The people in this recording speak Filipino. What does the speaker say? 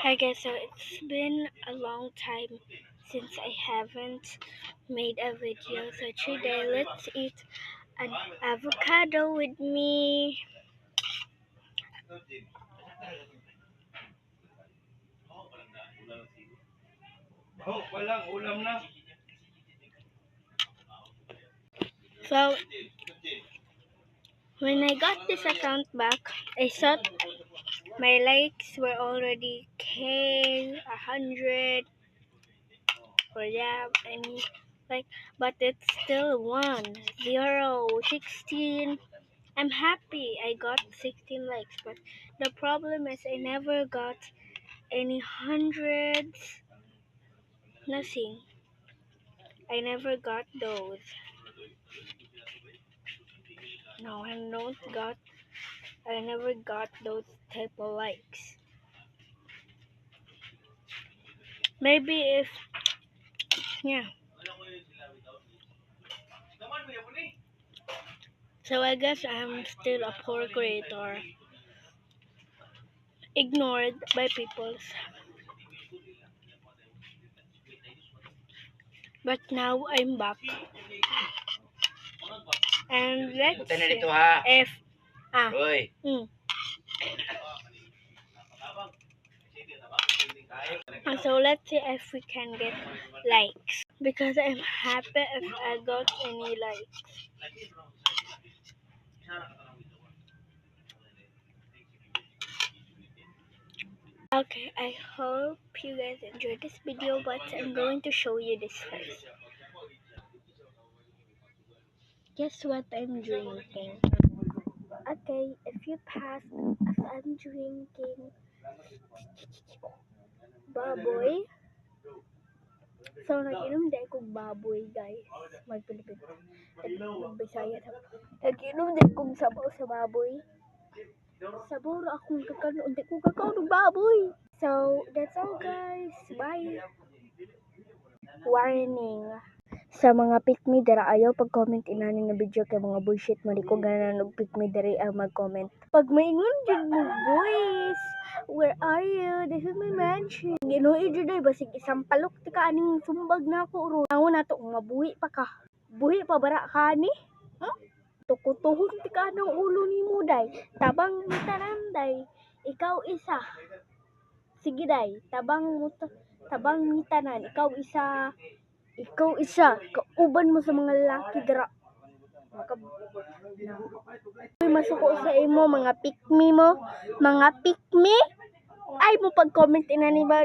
Hi guys, so it's been a long time since I haven't made a video. So today let's eat an avocado with me. So when I got this account back, I thought my likes were already K100 or yeah, but it's still 1, 0, 16. I'm happy I got 16 likes, but the problem is I never got any hundreds, nothing. I never got those. No, I never got those type of likes. Maybe if, yeah. So I guess I'm still a poor creator, ignored by people. But now I'm back. And let's see if so let's see if we can get likes, because I'm happy if I got any likes. Okay, I hope you guys enjoyed this video, but I'm going to show you this first. Guess what I'm drinking? Okay, if you pass, if I'm drinking baboy, so nag-inom di kong baboy, guys. Mag-Pilipino. Mag-Bisaya. Nag-inom di kong sabaw sa baboy. Sabaw ra akong kakaroon, di ko kakaroon ng baboy. So, that's all guys. Bye! Warning. Sa mga pick me dara ayaw pag-comment inani na video kay mga bullshit mo di ko ganahan og pick me diri ang mag-comment. Pag maingon jud mo boys, where are you? This is my mansion. Ginuhi jud ay basig isang palok ti ka aning sumbag nako ro. Awon nato mabuhi pa ka. Buhi pa bara ka ni? Huh? Tukutuhon ti ka ng ulo nimo day. Tabang mo tanan day. Ikaw isa. Sige day, tabang mi tanan. Ikaw isa, kauban mo sa mga lalaki dira. Masuko sa imo mga pick me mo, mga pick me. Ay mo pag-comment inani ba